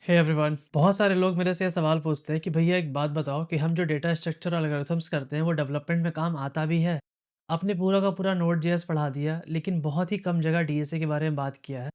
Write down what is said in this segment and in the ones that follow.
Hey everyone, बहुत सारे लोग मेरे से ये सवाल पूछते हैं कि भैया एक बात बताओ कि हम जो डेटा स्ट्रक्चर एल्गोरिथम्स करते हैं वो डेवलपमेंट में काम आता भी है। आपने पूरा का पूरा नोड जेएस पढ़ा दिया लेकिन बहुत ही कम जगह डीएसए के बारे में बात किया है।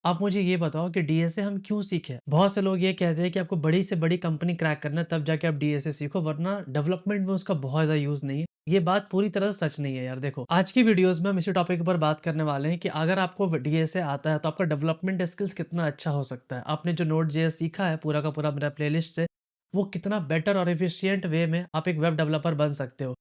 आप मुझे ये बताओ कि डीएसए हम क्यों सीखें। बहुत से लोग ये कहते हैं कि आपको बड़ी से बड़ी कंपनी क्रैक करना है तब जाके आप डीएसए सीखो, वरना डेवलपमेंट में उसका बहुत ज़्यादा यूज़ नहीं है। ये बात पूरी तरह से सच नहीं है यार। देखो, आज की वीडियोस में हम इसी टॉपिक पर बात करने वाले हैं कि अगर आपको डीएसए आता है तो आपका डेवलपमेंट स्किल्स कितना अच्छा हो सकता है। आपने जो नोड जेएस सीखा है पूरा का पूरा मेरा प्लेलिस्ट से, वो कितना बेटर और एफिशिएंट वे में आप एक वेब डेवलपर बन सकते हो।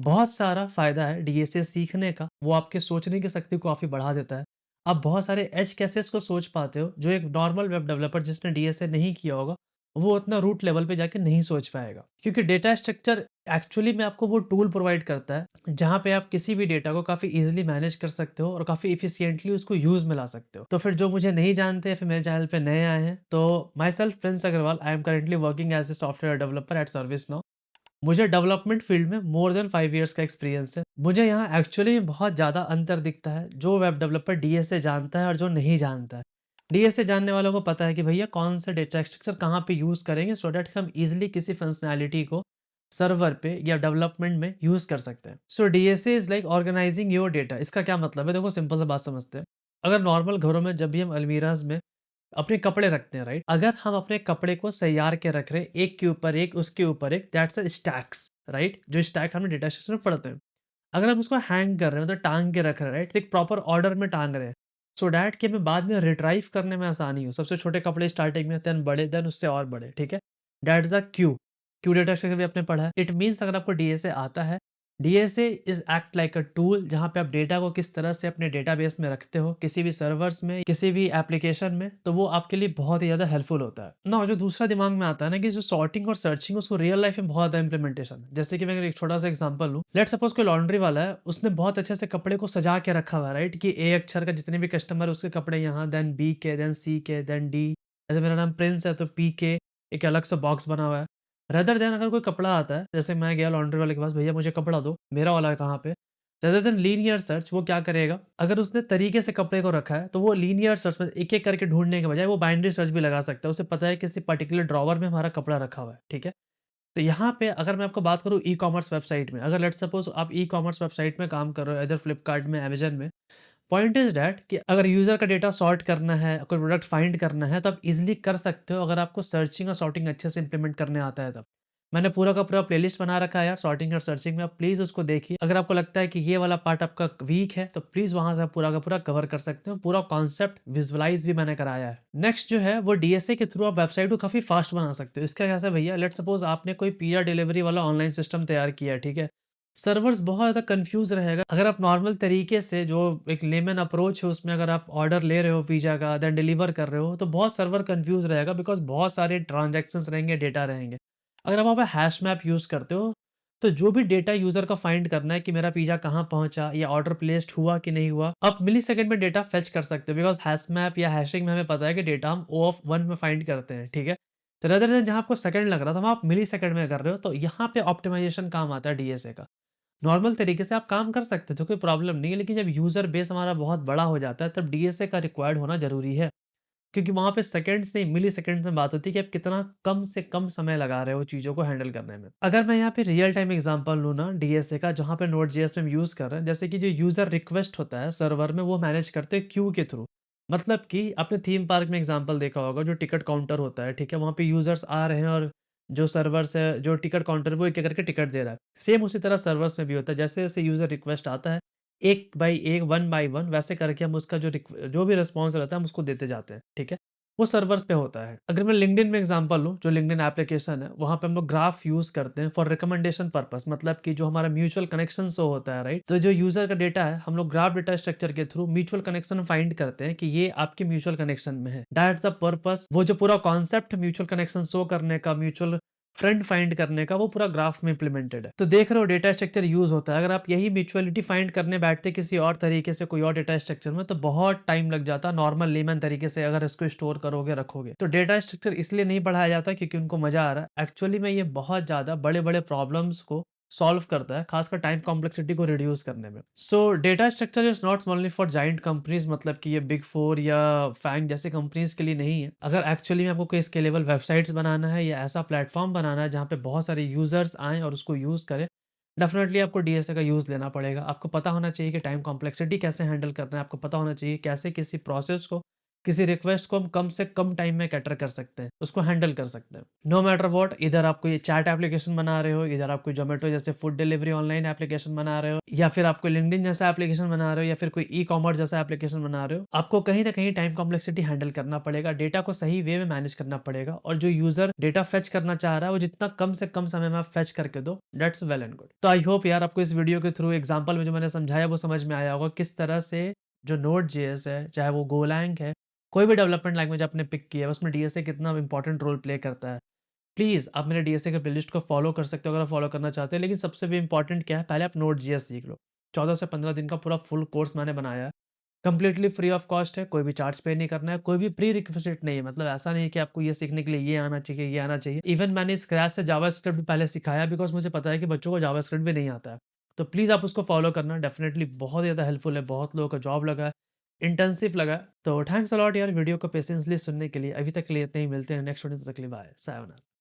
बहुत सारा फायदा है डीएसए सीखने का। वो आपके सोचने की शक्ति को काफ़ी बढ़ा देता है। आप बहुत सारे एज केसेस को सोच पाते हो जो एक नॉर्मल वेब डेवलपर जिसने डीएसए नहीं किया होगा वो उतना रूट लेवल पे जाके नहीं सोच पाएगा, क्योंकि डेटा स्ट्रक्चर एक्चुअली में आपको वो टूल प्रोवाइड करता है जहाँ पे आप किसी भी डेटा को काफ़ी इजीली मैनेज कर सकते हो और काफ़ी इफिशिएंटली उसको यूज़ में ला सकते हो। तो फिर जो मुझे नहीं जानते या फिर मेरे चैनल पे नए आए हैं, तो myself Prince Agrawal, I am currently working as a software developer at ServiceNow. मुझे डेवलपमेंट फील्ड में मोर देन 5 इयर्स का एक्सपीरियंस है। मुझे यहाँ एक्चुअली में बहुत ज़्यादा अंतर दिखता है जो वेब डेवलपर डीएसए जानता है और जो नहीं जानता है। डीएसए जानने वालों को पता है कि भैया कौन सा डेटा स्ट्रक्चर कहाँ पे यूज़ करेंगे सो दैट हम इजीली किसी फंक्शनैलिटी को सर्वर पे या डेवलपमेंट में यूज़ कर सकते हैं। So DSA is like organizing your data. इसका क्या मतलब है? देखो, सिंपल सा बात समझते हैं। अगर नॉर्मल घरों में जब भी हम अलमीराज में अपने कपड़े रखते हैं, राइट? अगर हम अपने कपड़े को सैयार के रख रहे हैं, एक के ऊपर एक, उसके ऊपर एक, दैट्स अ स्टैक्स, राइट? जो स्टैक हमने डेटा स्ट्रक्चर में पढ़ते हैं। अगर हम उसको हैंग कर रहे हैं, मतलब टाँग के रख रहे हैं, राइट? तो एक प्रॉपर ऑर्डर में टाँग रहे हैं, सो दैट कि हमें बाद में रिट्राइव करने में आसानी हो। सबसे छोटे कपड़े स्टार्टिंग में, देन बड़े, देन उससे और बड़े, ठीक है? That's the Q. Q data structure भी आपने पढ़ा है। इट मीन्स अगर आपको डीएसए आता है, DSA is act like a tool जहाँ पे आप डेटा को किस तरह से अपने डेटाबेस में रखते हो, किसी भी सर्वर्स में, किसी भी एप्लीकेशन में, तो वो आपके लिए बहुत ही ज़्यादा हेल्पफुल होता है। ना जो दूसरा दिमाग में आता है ना कि जो सॉर्टिंग और सर्चिंग उसको रियल लाइफ में बहुत ज़्यादा इंप्लीमेंटेशन है। जैसे कि मैं अगर एक छोटा-सा एग्जांपल लूँ, लेट्स सपोज कोई लॉन्ड्री वाला है, उसने बहुत अच्छे से कपड़े को सजा के रखा हुआ है, राइट? कि ए अक्षर का जितने भी कस्टमर है उसके कपड़े यहाँ, देन बी के, देन सी के, देन डी। जैसे मेरा नाम प्रिंस है तो पी के एक अलग से बॉक्स बना हुआ है। रेदर देन अगर कोई कपड़ा आता है, जैसे मैं गया लॉन्ड्री वाले के पास, भैया मुझे कपड़ा दो, मेरा वाला है कहाँ पे? रेदर देन लीनियर सर्च, वो क्या करेगा? अगर उसने तरीके से कपड़े को रखा है, तो वो लीनियर सर्च में एक-एक करके ढूँढने के बजाय वो बाइनरी सर्च भी लगा सकता है। उसे पता है किसी पर्टिकुलर ड्रॉवर में हमारा कपड़ा रखा हुआ है, ठीक है? तो यहाँ पे अगर मैं आपको बात करूँ ई-कॉमर्स वेबसाइट में, अगर लेट्स सपोज़ आप ई-कॉमर्स वेबसाइट में काम कर रहे हो, इधर फ्लिपकार्ट में, अमेज़न में, पॉइंट इज़ दैट कि अगर यूज़र का डेटा सॉर्ट करना है, कोई प्रोडक्ट फाइंड करना है, तो आप ईज़िली कर सकते हो अगर आपको सर्चिंग और सॉर्टिंग अच्छे से इम्प्लीमेंट करने आता है तब। मैंने पूरा का पूरा प्लेलिस्ट बना रखा है यार सॉर्टिंग और सर्चिंग में, आप प्लीज़ उसको देखिए। अगर आपको लगता है कि ये वाला पार्ट आपका वीक है, तो प्लीज़ वहाँ से आप पूरा का पूरा कवर कर सकते हो। पूरा कॉन्सेप्ट विजुअलाइज़ भी मैंने कराया है। नेक्स्ट जो है वो डीएसए के थ्रू आप वेबसाइट को काफ़ी फास्ट बना सकते हो। इसका कैसे भैया? लेट्स सपोज़ आपने कोई पिज़्ज़ा डिलीवरी वाला ऑनलाइन सिस्टम तैयार किया है, ठीक है? सर्वर्स बहुत ज़्यादा कन्फ्यूज़ रहेगा। अगर आप नॉर्मल तरीके से जो एक लेमन अप्रोच है उसमें अगर आप ऑर्डर ले रहे हो पिज़्ज़ा का, देन डिलीवर कर रहे हो, तो बहुत सर्वर कन्फ्यूज़ रहेगा बिकॉज़ बहुत सारे ट्रांज़ैक्शंस रहेंगे, डेटा रहेंगे। अगर आप वहाँ पे हैश मैप यूज़ करते हो, तो जो भी डेटा यूज़र का फाइंड करना है कि मेरा पिज़्ज़ा कहाँ पहुँचा या ऑर्डर प्लेस्ड हुआ कि नहीं हुआ, आप मिलीसेकंड में डेटा फेच कर सकते हो बिकॉज़ हैश मैप या हैशिंग में हमें पता है कि डेटा हम O ऑफ 1 में फाइंड करते हैं, ठीक है? तो रेदर देन जहाँ आपको सेकंड लग रहा था, वहाँ आप मिलीसेकंड में कर रहे हो, तो यहाँ पे ऑप्टिमाइज़ेशन काम आता है डीएसए का। नॉर्मल तरीके से आप काम कर सकते थे, कोई प्रॉब्लम नहीं है, लेकिन जब यूज़र बेस हमारा बहुत बड़ा हो जाता है, तब डीएसए का रिक्वायर्ड होना ज़रूरी है। क्योंकि वहाँ पे सेकंड्स नहीं, मिलीसेकंड्स में बात होती है कि आप कितना कम से कम समय लगा रहे हो चीज़ों को हैंडल करने में। अगर मैं यहाँ पे रियल टाइम एग्ज़ाम्पल लूँ ना डीएसए का, जहाँ पे नोड.जेएस में हम यूज़ कर रहे हैं, जैसे कि जो यूज़र रिक्वेस्ट होता है सर्वर में, वो मैनेज करते हैं क्यू के थ्रू। मतलब कि आपने थीम पार्क में एग्ज़ाम्पल देखा होगा, जो टिकट काउंटर होता है, ठीक है? वहाँ पे यूज़र्स आ रहे हैं और जो सर्वर्स है, जो टिकट काउंटर, वो एक-एक करके टिकट दे रहा है। सेम उसी तरह सर्वर्स में भी होता है, जैसे-जैसे यूज़र रिक्वेस्ट आता है, एक बाई एक, वन बाई वन, वैसे करके हम उसका जो भी रिस्पॉन्स रहता है, हम उसको देते जाते हैं, ठीक है? वो सर्वर्स पे होता है। अगर मैं लिंक्डइन में एग्ज़ाम्पल लूँ, जो लिंक्डइन एप्लीकेशन है, वहाँ पे हम लोग ग्राफ यूज़ करते हैं फॉर रिकमेंडेशन पर्पस, मतलब कि जो हमारा म्यूचुअल कनेक्शन शो होता है, राइट? तो जो यूज़र का डेटा है, हम लोग ग्राफ डेटा स्ट्रक्चर के थ्रू म्यूचुअल कनेक्शन फाइंड करते हैं कि ये आपके म्यूचुअल कनेक्शन में है। That's the purpose. वो जो पूरा कॉन्सेप्ट म्यूचुअल कनेक्शन शो करने का, म्यूचुअल फ्रेंड फाइंड करने का, वो पूरा ग्राफ में इम्प्लीमेंटेड है। तो देख रहे हो डेटा स्ट्रक्चर यूज़ होता है। अगर आप यही म्यूचुअलिटी फाइंड करने बैठते किसी और तरीके से, कोई और डेटा स्ट्रक्चर में, तो बहुत टाइम लग जाता नॉर्मल लेमन तरीके से अगर इसको स्टोर करोगे, रखोगे। तो डेटा स्ट्रक्चर इसलिए नहीं पढ़ाया जाता क्योंकि उनको मज़ा आ रहा है। एक्चुअली में ये बहुत ज़्यादा बड़े-बड़े प्रॉब्लम्स को सॉल्व करता है, खासकर टाइम कॉम्प्लेक्सिटी को रिड्यूस करने में। सो data structure is not only for giant companies, मतलब कि ये बिग 4 या फैंग जैसे कंपनीज़ के लिए नहीं है। अगर एक्चुअली में आपको कोई स्केलेबल वेबसाइट्स बनाना है या ऐसा प्लेटफ़ॉर्म बनाना है जहाँ पे बहुत सारे यूज़र्स आएँ और उसको यूज़ करें, डेफ़िनेटली आपको डीएसए का यूज़ लेना पड़ेगा। आपको पता होना चाहिए कि टाइम कॉम्प्लेक्सिटी कैसे हैंडल करना है, आपको पता होना चाहिए कैसे किसी प्रोसेस को, किसी रिक्वेस्ट को हम कम से कम टाइम में कैटर कर सकते हैं, उसको हैंडल कर सकते हैं। नो मैटर व्हाट, इधर आप कोई चैट एप्लीकेशन बना रहे हो, इधर आप कोई ज़ोमैटो जैसे फूड डिलीवरी ऑनलाइन एप्लीकेशन बना रहे हो, या फिर आप कोई लिंक्डइन जैसा एप्लीकेशन बना रहे हो, या फिर कोई ई-कॉमर्स जैसा एप्लीकेशन बना रहे हो, आपको कहीं न कहीं टाइम कॉम्प्लेक्सिटी हैंडल करना पड़ेगा, डेटा को सही वे में मैनेज करना पड़ेगा, और जो यूज़र डेटा फेच करना चाह रहा है, वो जितना कम से कम समय में आप फेच करके दो, दैट्स वेल एंड गुड। तो आई होप यार आपको इस वीडियो के थ्रू एग्ज़ाम्पल में जो मैंने समझाया वो समझ में आया होगा, किस तरह से जो नोड.जेएस है, चाहे वो गोलैंग है, कोई भी डेवलपमेंट लैंग्वेज आपने पिक किया है, उसमें डीएसए कितना इंपॉर्टेंट रोल प्ले करता है। प्लीज़ आप मेरे डीएसए के प्लेलिस्ट को फॉलो कर सकते हो अगर आप फॉलो करना चाहते हैं, लेकिन सबसे भी इंपॉर्टेंट क्या है, पहले आप नोड.जेएस सीख लो। 14 से 15 दिन का पूरा फुल कोर्स मैंने बनाया है। कंप्लीटली फ्री ऑफ कॉस्ट है, कोई भी चार्ज पे नहीं करना है, कोई भी प्री रिक्विजिट नहीं है, मतलब ऐसा नहीं है कि आपको ये सीखने के लिए ये आना चाहिए, ये आना चाहिए। इवन मैंने स्क्रैच से जावास्क्रिप्ट भी पहले सिखाया, बिकॉज़ मुझे पता है कि बच्चों को जावास्क्रिप्ट भी नहीं आता है। तो प्लीज़ आप उसको फॉलो करना, डेफिनिटली बहुत ज़्यादा हेल्पफुल है, बहुत लोगों का जॉब लगा है, इंटर्नशिप लगा है। तो थैंक्स अ लॉट यार वीडियो को पेशेंसली सुनने के लिए। अभी तक के लिए इतना ही, मिलते हैं नेक्स्ट वीडियो, तब तक के लिए बाय, सायोनारा।